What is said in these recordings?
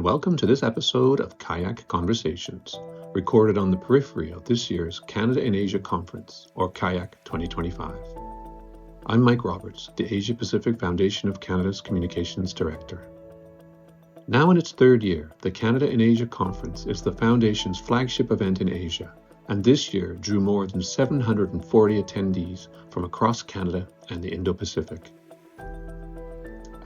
welcome to this episode of CIAC Conversations, recorded on the periphery of this year's Canada in Asia Conference, or CIAC 2025. I'm Mike Roberts, the Asia-Pacific Foundation of Canada's Communications Director. Now in its third year, the Canada in Asia Conference is the Foundation's flagship event in Asia, and this year drew more than 740 attendees from across Canada and the Indo-Pacific.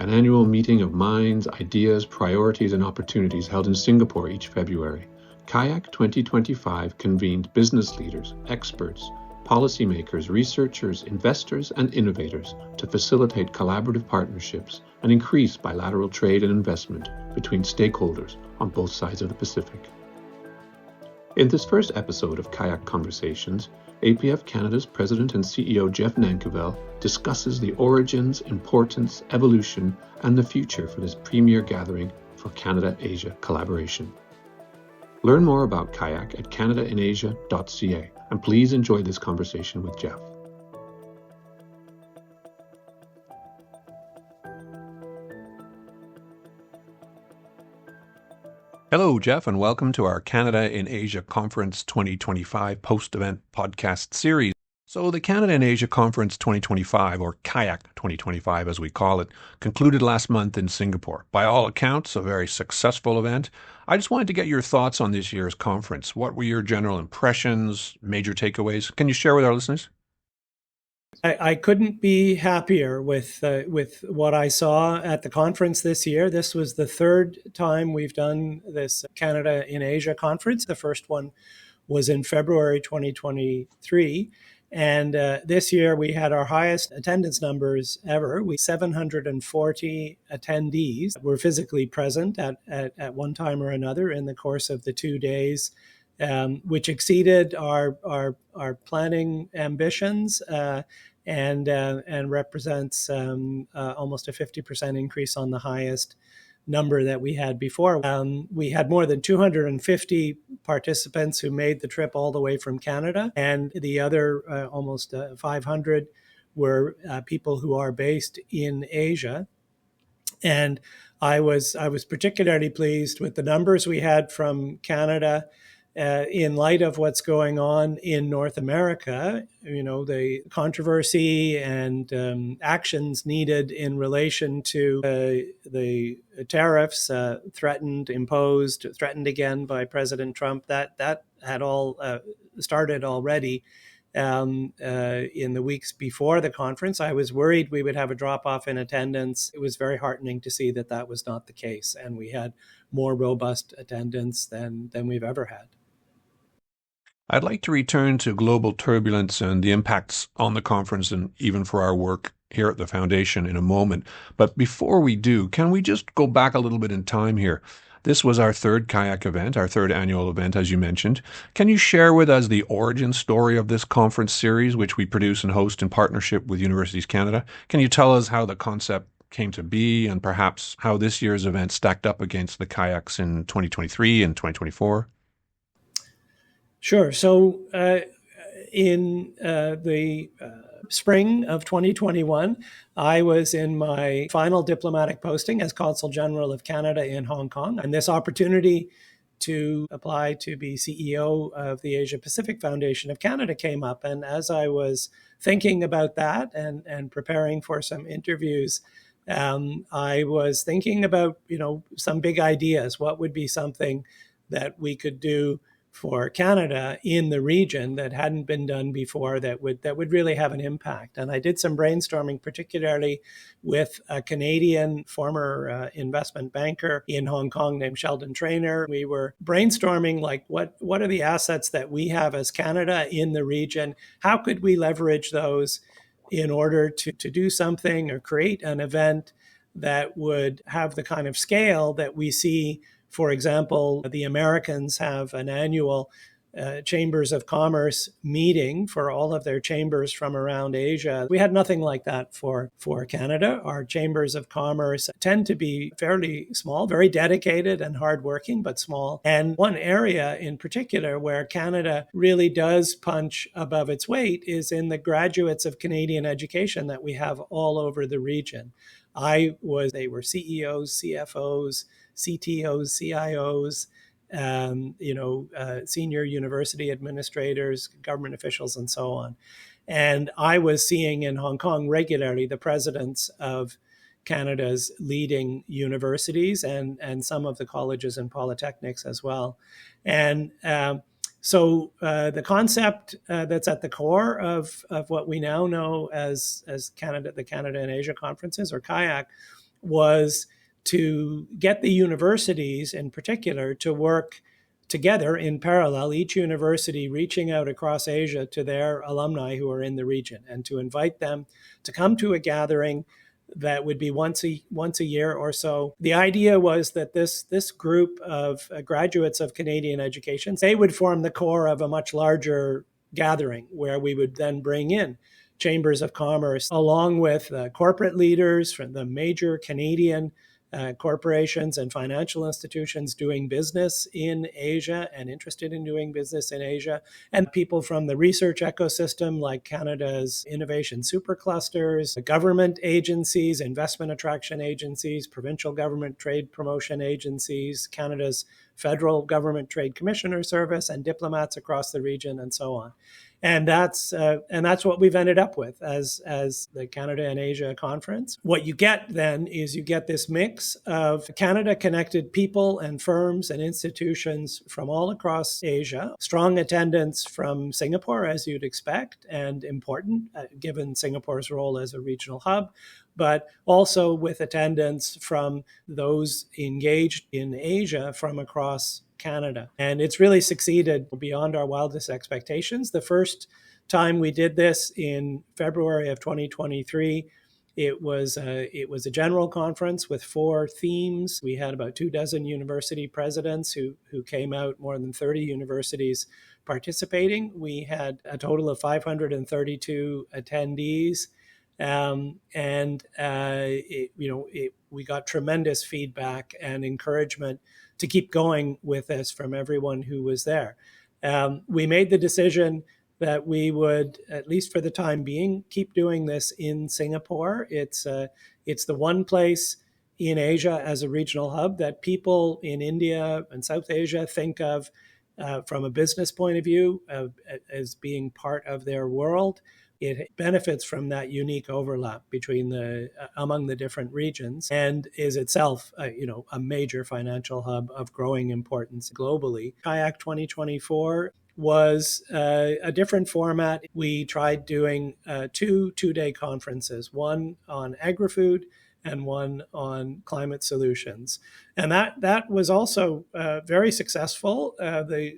An annual meeting of minds, ideas, priorities, and opportunities held in Singapore each February, CIAC 2025 convened business leaders, experts, policymakers, researchers, investors, and innovators to facilitate collaborative partnerships and increase bilateral trade and investment between stakeholders on both sides of the Pacific. In this first episode of CIAC Conversations, APF Canada's President and CEO Jeff Nankivell discusses the origins, importance, evolution, and the future for this premier gathering for Canada-Asia collaboration. Learn more about CIAC at canadainasia.ca, and please enjoy this conversation with Jeff. Hello, Jeff, and welcome to our Canada in Asia Conference 2025 post-event podcast series. So the Canada in Asia Conference 2025, or CIAC 2025 as we call it, concluded last month in Singapore. By all accounts, a very successful event. I just wanted to get your thoughts on this year's conference. What were your general impressions, major takeaways? Can you share with our listeners? I couldn't be happier with what I saw at the conference this year. This was the third time we've done this Canada in Asia conference. The first one was in February 2023. And this year we had our highest attendance numbers ever. 740 attendees were physically present at one time or another in the course of the 2 days, which exceeded our planning ambitions and represents almost a 50% increase on the highest number that we had before. We had more than 250 participants who made the trip all the way from Canada, and the other almost 500 were people who are based in Asia. And I was particularly pleased with the numbers we had from Canada in light of what's going on in North America. You know, the controversy and actions needed in relation to the tariffs threatened again by President Trump, that had all started already in the weeks before the conference. I was worried we would have a drop-off in attendance. It was very heartening to see that was not the case, and we had more robust attendance than we've ever had. I'd like to return to global turbulence and the impacts on the conference and even for our work here at the Foundation in a moment. But before we do, can we just go back a little bit in time here? This was our third CIAC event, our third annual event, as you mentioned. Can you share with us the origin story of this conference series, which we produce and host in partnership with Universities Canada? Can you tell us how the concept came to be and perhaps how this year's event stacked up against the CIACs in 2023 and 2024? Sure. So in the spring of 2021, I was in my final diplomatic posting as Consul General of Canada in Hong Kong. And this opportunity to apply to be CEO of the Asia-Pacific Foundation of Canada came up. And as I was thinking about that and preparing for some interviews, I was thinking about, some big ideas. What would be something that we could do for Canada in the region that hadn't been done before that would really have an impact? And I did some brainstorming, particularly with a Canadian former investment banker in Hong Kong named Sheldon Trainer. We were brainstorming like what are the assets that we have as Canada in the region? How could we leverage those in order to do something or create an event that would have the kind of scale that we see? For example, the Americans have an annual Chambers of Commerce meeting for all of their chambers from around Asia. We had nothing like that for Canada. Our Chambers of Commerce tend to be fairly small, very dedicated and hardworking, but small. And one area in particular where Canada really does punch above its weight is in the graduates of Canadian education that we have all over the region. They were CEOs, CFOs, CTOs, CIOs, senior university administrators, government officials, and so on. And I was seeing in Hong Kong regularly the presidents of Canada's leading universities and some of the colleges and polytechnics as well. And so the concept that's at the core of what we now know as Canada, the Canada and Asia Conferences, or CIAC, was to get the universities in particular to work together in parallel, each university reaching out across Asia to their alumni who are in the region, and to invite them to come to a gathering that would be once a year or so. The idea was that this group of graduates of Canadian education, they would form the core of a much larger gathering where we would then bring in chambers of commerce along with corporate leaders from the major Canadian corporations and financial institutions doing business in Asia and interested in doing business in Asia, and people from the research ecosystem like Canada's innovation superclusters, government agencies, investment attraction agencies, provincial government trade promotion agencies, Canada's federal government trade commissioner service, and diplomats across the region, and so on. And that's what we've ended up with as the Canada and Asia Conference. What you get then is you get this mix of Canada-connected people and firms and institutions from all across Asia, strong attendance from Singapore, as you'd expect, and important, given Singapore's role as a regional hub, but also with attendance from those engaged in Asia from across Canada. And it's really succeeded beyond our wildest expectations. The first time we did this in February of 2023, it was a general conference with 4 themes. We had about 24 university presidents who came out, more than 30 universities participating. We had a total of 532 attendees. We got tremendous feedback and encouragement to keep going with this from everyone who was there. We made the decision that we would, at least for the time being, keep doing this in Singapore. It's the one place in Asia as a regional hub that people in India and South Asia think of from a business point of view as being part of their world. It benefits from that unique overlap among the different regions, and is itself a major financial hub of growing importance globally. CIAC 2024 was a different format. We tried doing 2 two-day conferences, one on agri-food and one on climate solutions. And that was also very successful.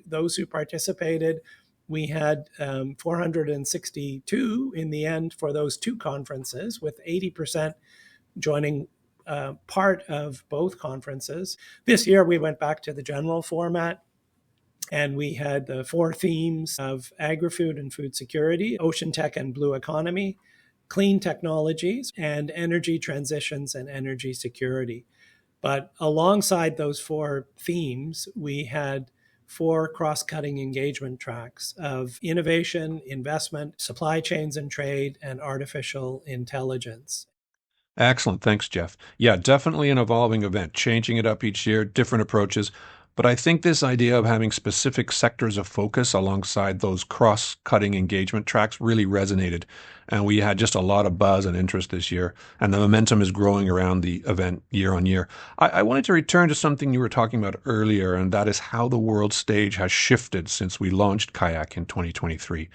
Those who participated, we had 462 in the end for those 2 conferences, with 80% joining part of both conferences. This year, we went back to the general format, and we had the 4 themes of agri-food and food security, ocean tech and blue economy, clean technologies, and energy transitions and energy security. But alongside those 4 themes, we had 4 cross-cutting engagement tracks of innovation, investment, supply chains and trade, and artificial intelligence. Excellent. Thanks, Jeff. Yeah, definitely an evolving event, changing it up each year, different approaches. But I think this idea of having specific sectors of focus alongside those cross-cutting engagement tracks really resonated. And we had just a lot of buzz and interest this year. And the momentum is growing around the event year on year. I wanted to return to something you were talking about earlier, and that is how the world stage has shifted since we launched CIAC in 2023.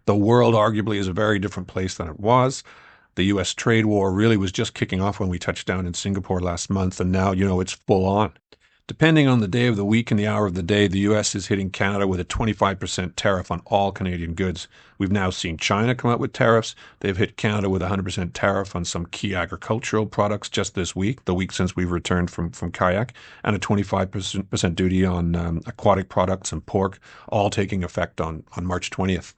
The world arguably is a very different place than it was. The U.S. trade war really was just kicking off when we touched down in Singapore last month, and now, it's full on. Depending on the day of the week and the hour of the day, the U.S. is hitting Canada with a 25% tariff on all Canadian goods. We've now seen China come out with tariffs. They've hit Canada with a 100% tariff on some key agricultural products just this week, the week since we've returned from CIAC, and a 25% duty on aquatic products and pork, all taking effect on March 20th.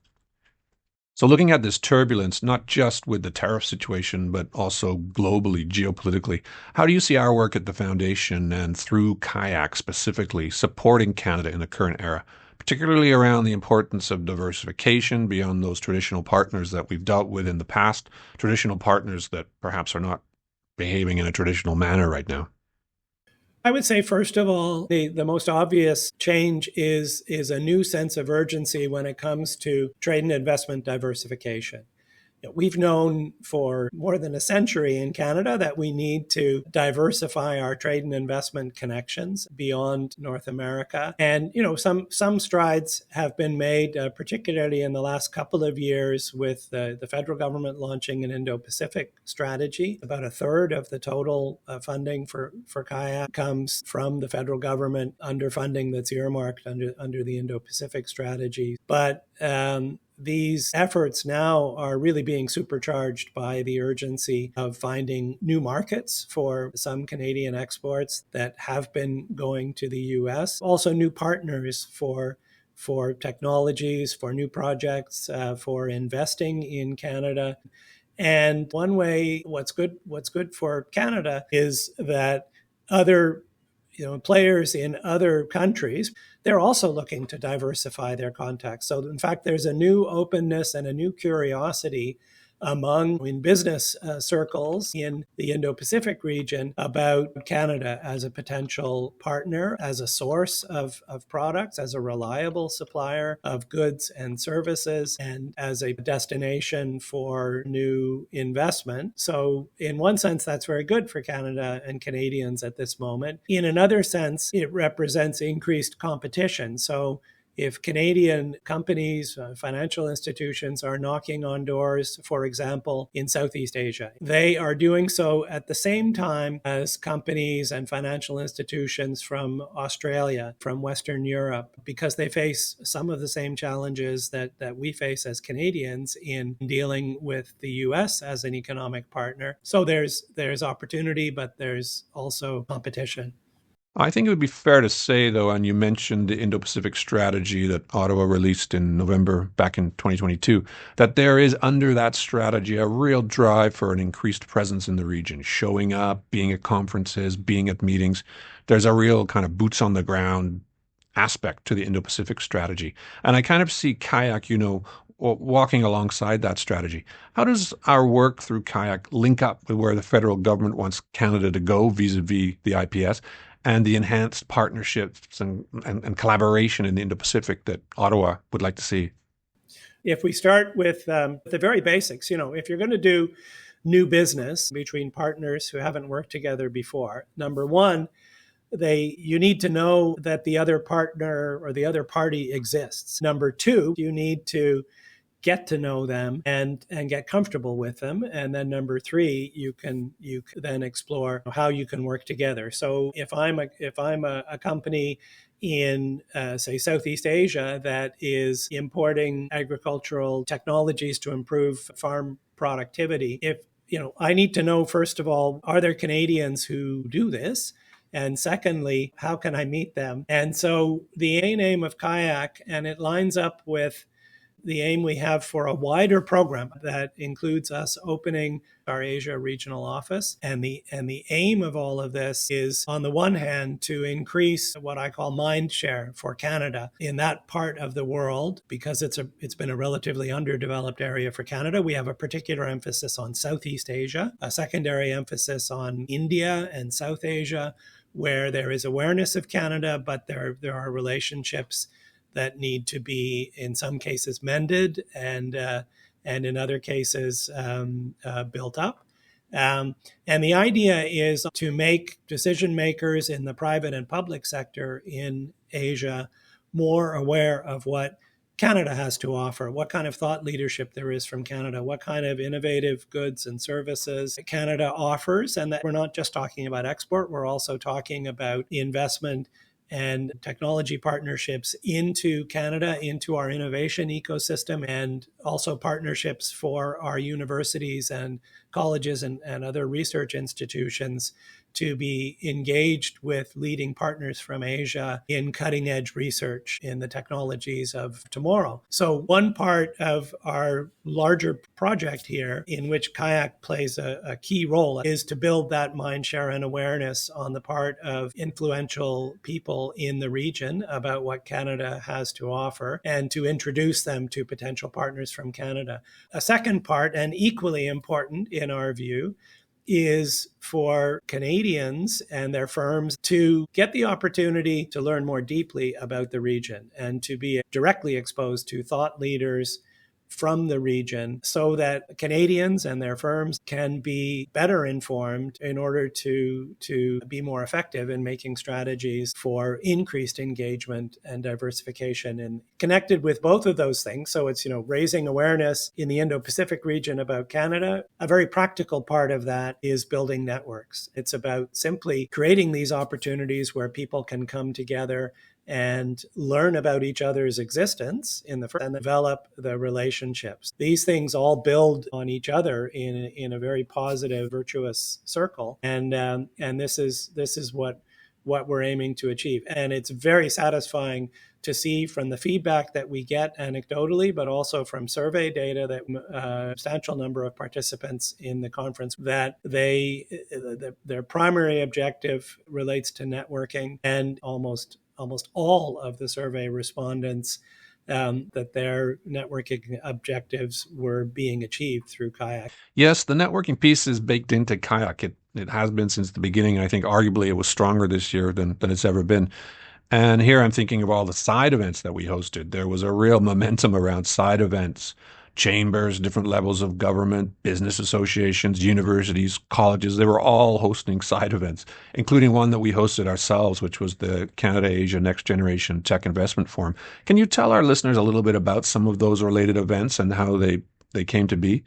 So looking at this turbulence, not just with the tariff situation, but also globally, geopolitically, how do you see our work at the Foundation and through CIAC specifically supporting Canada in the current era, particularly around the importance of diversification beyond those traditional partners that we've dealt with in the past, traditional partners that perhaps are not behaving in a traditional manner right now? I would say, first of all, the most obvious change is a new sense of urgency when it comes to trade and investment diversification. We've known for more than a century in Canada that we need to diversify our trade and investment connections beyond North America. And, some strides have been made, particularly in the last couple of years with the federal government launching an Indo-Pacific strategy. About a third of the total funding for CIAC comes from the federal government under funding that's earmarked under the Indo-Pacific strategy. But these efforts now are really being supercharged by the urgency of finding new markets for some Canadian exports that have been going to the US. Also, new partners for technologies, for new projects, for investing in Canada. And one way, what's good for Canada is that other players in other countries, they're also looking to diversify their contacts. So in fact, there's a new openness and a new curiosity in business circles in the Indo-Pacific region about Canada as a potential partner, as a source of products, as a reliable supplier of goods and services, and as a destination for new investment. So in one sense, that's very good for Canada and Canadians at this moment. In another sense, it represents increased competition. So if Canadian companies, financial institutions are knocking on doors, for example, in Southeast Asia, they are doing so at the same time as companies and financial institutions from Australia, from Western Europe, because they face some of the same challenges that we face as Canadians in dealing with the US as an economic partner. So there's opportunity, but there's also competition. I think it would be fair to say, though, and you mentioned the Indo-Pacific strategy that Ottawa released in November back in 2022, that there is under that strategy a real drive for an increased presence in the region, showing up, being at conferences, being at meetings. There's a real kind of boots on the ground aspect to the Indo-Pacific strategy. And I kind of see CIAC, walking alongside that strategy. How does our work through CIAC link up with where the federal government wants Canada to go vis-a-vis the IPS and the enhanced partnerships and collaboration in the Indo-Pacific that Ottawa would like to see? If we start with the very basics, if you're going to do new business between partners who haven't worked together before, number one, you need to know that the other partner or the other party exists. Number two, you need to get to know them and get comfortable with them. And then number three, you can then explore how you can work together. So if I'm a company in, say, Southeast Asia that is importing agricultural technologies to improve farm productivity, I need to know, first of all, are there Canadians who do this? And secondly, how can I meet them? And so the aim of CIAC, and it lines up with the aim we have for a wider program that includes us opening our Asia regional office. And the aim of all of this is, on the one hand, to increase what I call mind share for Canada in that part of the world, because it's been a relatively underdeveloped area for Canada. We have a particular emphasis on Southeast Asia, a secondary emphasis on India and South Asia, where there is awareness of Canada, but there are relationships that need to be, in some cases, mended and in other cases built up. And the idea is to make decision makers in the private and public sector in Asia more aware of what Canada has to offer, what kind of thought leadership there is from Canada, what kind of innovative goods and services Canada offers, and that we're not just talking about export, we're also talking about investment and technology partnerships into Canada, into our innovation ecosystem, and also partnerships for our universities and colleges and other research institutions to be engaged with leading partners from Asia in cutting edge research in the technologies of tomorrow. So one part of our larger project here, in which CIAC plays a key role, is to build that mind share and awareness on the part of influential people in the region about what Canada has to offer, and to introduce them to potential partners from Canada. A second part, and equally important in our view, is for Canadians and their firms to get the opportunity to learn more deeply about the region and to be directly exposed to thought leaders from the region so that Canadians and their firms can be better informed in order to be more effective in making strategies for increased engagement and diversification. And connected with both of those things, so it's, raising awareness in the Indo-Pacific region about Canada. A very practical part of that is building networks. It's about simply creating these opportunities where people can come together and learn about each other's existence in the first and develop the relationships. These things all build on each other in a very positive, virtuous circle. And this is what we're aiming to achieve. And it's very satisfying to see from the feedback that we get anecdotally, but also from survey data that a substantial number of participants in the conference that their primary objective relates to networking, and almost all of the survey respondents that their networking objectives were being achieved through CIAC. Yes, the networking piece is baked into CIAC. It has been since the beginning. I think arguably it was stronger this year than it's ever been. And here I'm thinking of all the side events that we hosted. There was a real momentum around side events, chambers, different levels of government, business associations, universities, colleges. They were all hosting side events, including one that we hosted ourselves, which was the Canada-Asia Next Generation Tech Investment Forum. Can you tell our listeners a little bit about some of those related events and how they came to be?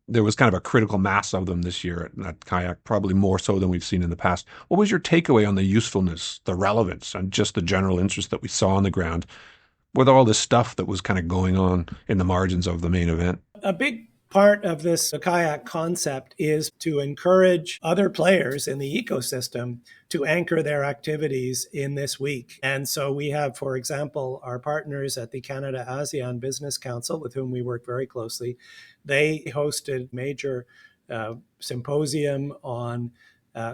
There was kind of a critical mass of them this year at CIAC, probably more so than we've seen in the past. What was your takeaway on the usefulness, the relevance, and just the general interest that we saw on the ground with all this stuff that was kind of going on in the margins of the main event? A big part of this CIAC concept is to encourage other players in the ecosystem to anchor their activities in this week. And so we have, for example, our partners at the Canada ASEAN Business Council, with whom we work very closely. They hosted a major symposium on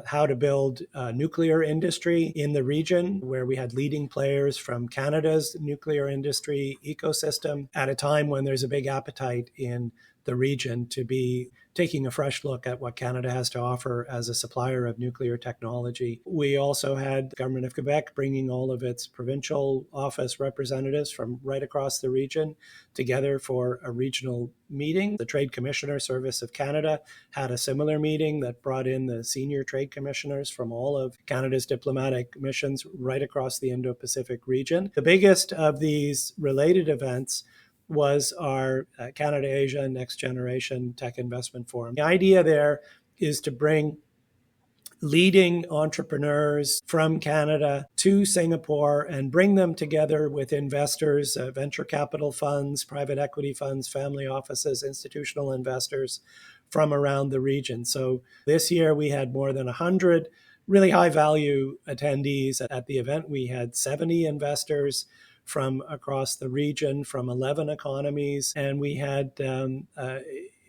how to build a nuclear industry in the region, where we had leading players from Canada's nuclear industry ecosystem at a time when there's a big appetite in the region to be taking a fresh look at what Canada has to offer as a supplier of nuclear technology. We also had the Government of Quebec bringing all of its provincial office representatives from right across the region together for a regional meeting. The Trade Commissioner Service of Canada had a similar meeting that brought in the senior trade commissioners from all of Canada's diplomatic missions right across the Indo-Pacific region. The biggest of these related events was our Canada-Asia Next Generation Tech Investment Forum. The idea there is to bring leading entrepreneurs from Canada to Singapore and bring them together with investors, venture capital funds, private equity funds, family offices, institutional investors from around the region. So this year we had more than 100 really high value attendees at the event. We had 70 investors from across the region, from 11 economies, and we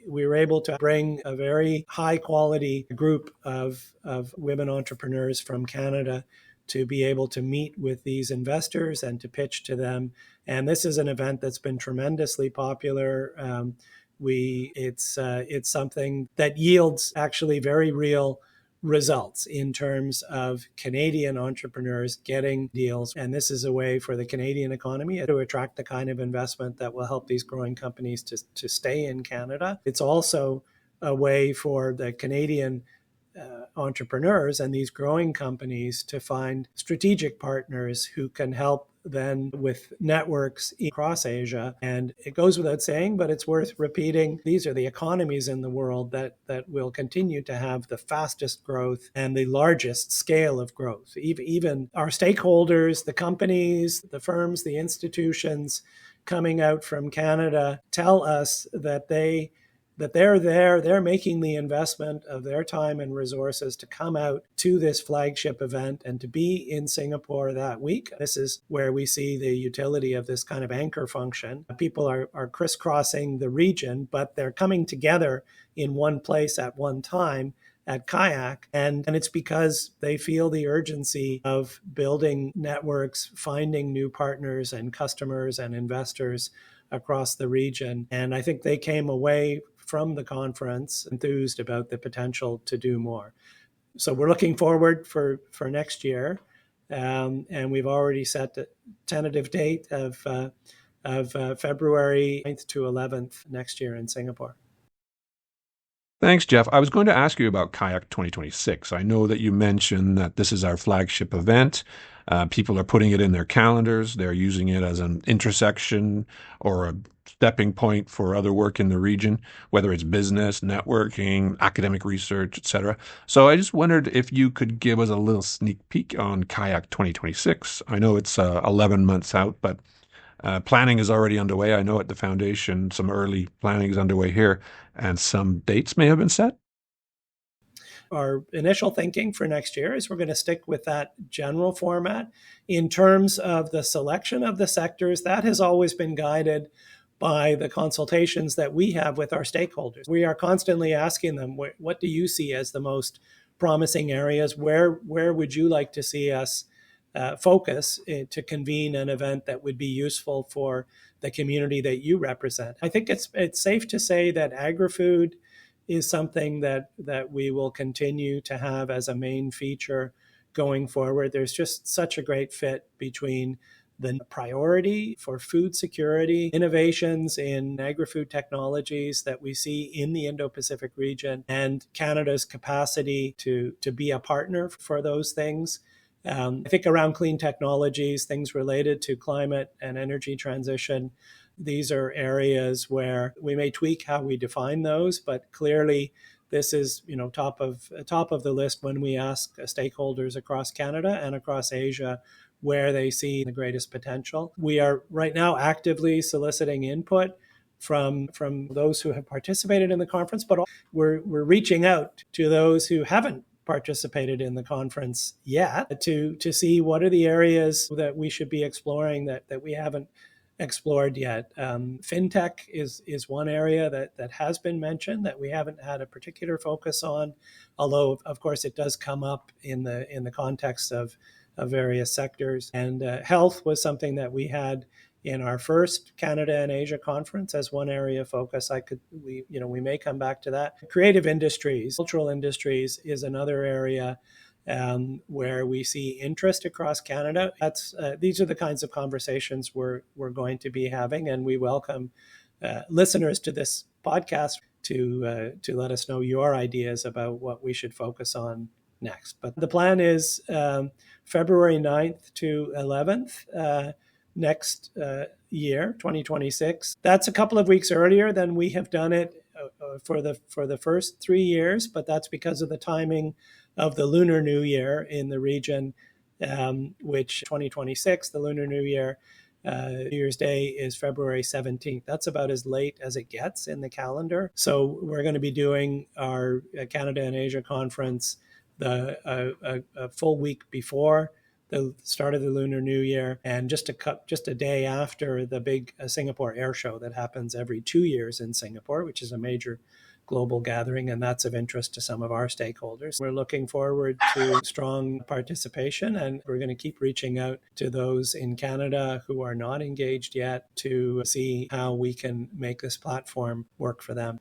were able to bring a very high quality group of women entrepreneurs from Canada to be able to meet with these investors and to pitch to them. And this is an event that's been tremendously popular. It's something that yields actually very real results in terms of Canadian entrepreneurs getting deals. And this is a way for the Canadian economy to attract the kind of investment that will help these growing companies to stay in Canada. It's also a way for the Canadian entrepreneurs and these growing companies to find strategic partners who can help then with networks across Asia. And it goes without saying, but it's worth repeating, these are the economies in the world that will continue to have the fastest growth and the largest scale of growth. Even our stakeholders, the companies, the firms, the institutions coming out from Canada tell us that they're there, they're making the investment of their time and resources to come out to this flagship event and to be in Singapore that week. This is where we see the utility of this kind of anchor function. People are crisscrossing the region, but they're coming together in one place at one time at CIAC, and it's because they feel the urgency of building networks, finding new partners and customers and investors across the region. And I think they came away from the conference enthused about the potential to do more. So we're looking forward for next year, and we've already set a tentative date of February 9th to 11th next year in Singapore. Thanks, Jeff. I was going to ask you about CIAC 2026. I know that you mentioned that this is our flagship event. People are putting it in their calendars. They're using it as an intersection or a stepping point for other work in the region, whether it's business, networking, academic research, etc. So I just wondered if you could give us a little sneak peek on CIAC 2026. I know it's 11 months out, but planning is already underway. I know at the foundation, some early planning is underway here, and some dates may have been set. Our initial thinking for next year is we're going to stick with that general format. In terms of the selection of the sectors, that has always been guided by the consultations that we have with our stakeholders. We are constantly asking them, what do you see as the most promising areas? Where would you like to see us focus to convene an event that would be useful for the community that you represent? I think it's safe to say that agri-food is something that we will continue to have as a main feature going forward. There's just such a great fit between the priority for food security, innovations in agri-food technologies that we see in the Indo-Pacific region, and Canada's capacity to be a partner for those things. I think around clean technologies, things related to climate and energy transition, these are areas where we may tweak how we define those, but clearly this is, top of the list when we ask stakeholders across Canada and across Asia where they see the greatest potential. We are right now actively soliciting input from those who have participated in the conference, but we're reaching out to those who haven't participated in the conference yet to see what are the areas that we should be exploring that we haven't explored yet. FinTech is one area that has been mentioned that we haven't had a particular focus on, although of course it does come up in the context of various sectors. And health was something that we had in our first Canada and Asia conference as one area of focus. We may come back to that. Creative industries, cultural industries is another area where we see interest across Canada. These are the kinds of conversations we're going to be having, and we welcome listeners to this podcast to let us know your ideas about what we should focus on next. But the plan is February 9th to 11th next year, 2026. That's a couple of weeks earlier than we have done it for the first 3 years, but that's because of the timing of the Lunar New Year in the region, which 2026, the Lunar New Year, New Year's Day is February 17th. That's about as late as it gets in the calendar. So we're going to be doing our Canada and Asia conference a full week before the start of the Lunar New Year, and just a day after the big Singapore Air Show that happens every 2 years in Singapore, which is a major global gathering, and that's of interest to some of our stakeholders. We're looking forward to strong participation, and we're going to keep reaching out to those in Canada who are not engaged yet to see how we can make this platform work for them.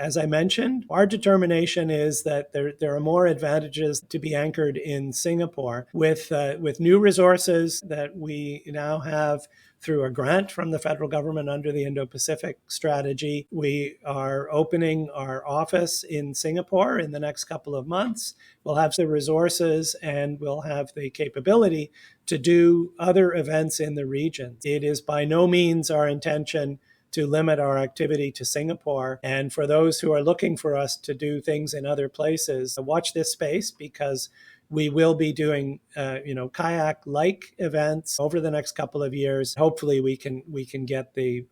As I mentioned, our determination is that there are more advantages to be anchored in Singapore with new resources that we now have through a grant from the federal government under the Indo-Pacific strategy. We are opening our office in Singapore in the next couple of months. We'll have the resources and we'll have the capability to do other events in the region. It is by no means our intention to limit our activity to Singapore. And for those who are looking for us to do things in other places, watch this space, because we will be doing kayak-like events over the next couple of years. Hopefully we can get the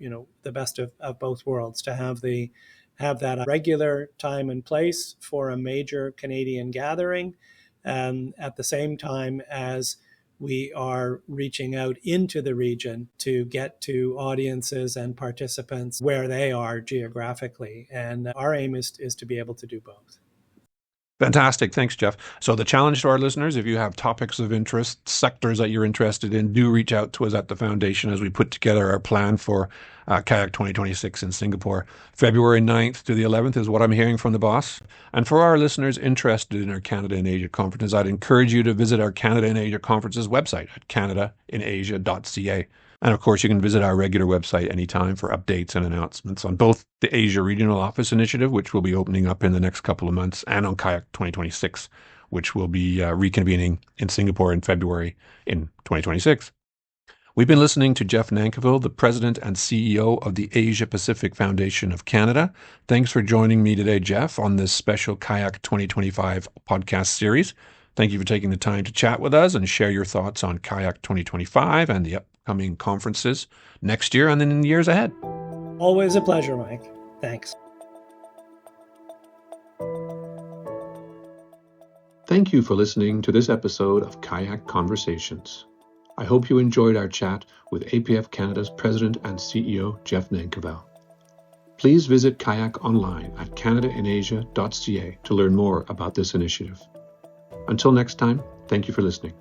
best of both worlds, to have that regular time and place for a major Canadian gathering, at the same time as we are reaching out into the region to get to audiences and participants where they are geographically. And our aim is to be able to do both. Fantastic. Thanks, Jeff. So the challenge to our listeners, if you have topics of interest, sectors that you're interested in, do reach out to us at the foundation as we put together our plan for CIAC 2026 in Singapore. February 9th to the 11th is what I'm hearing from the boss. And for our listeners interested in our Canada and Asia conferences, I'd encourage you to visit our Canada and Asia conferences website at canadainasia.ca. And of course, you can visit our regular website anytime for updates and announcements on both the Asia Regional Office Initiative, which will be opening up in the next couple of months, and on CIAC 2026, which will be reconvening in Singapore in February in 2026. We've been listening to Jeff Nankivell, the President and CEO of the Asia-Pacific Foundation of Canada. Thanks for joining me today, Jeff, on this special CIAC 2025 podcast series. Thank you for taking the time to chat with us and share your thoughts on CIAC 2025 and the upcoming conferences next year and then in the years ahead. Always a pleasure, Mike. Thanks. Thank you for listening to this episode of CIAC Conversations. I hope you enjoyed our chat with APF Canada's President and CEO, Jeff Nankivell. Please visit CIAC online at canadainasia.ca to learn more about this initiative. Until next time, thank you for listening.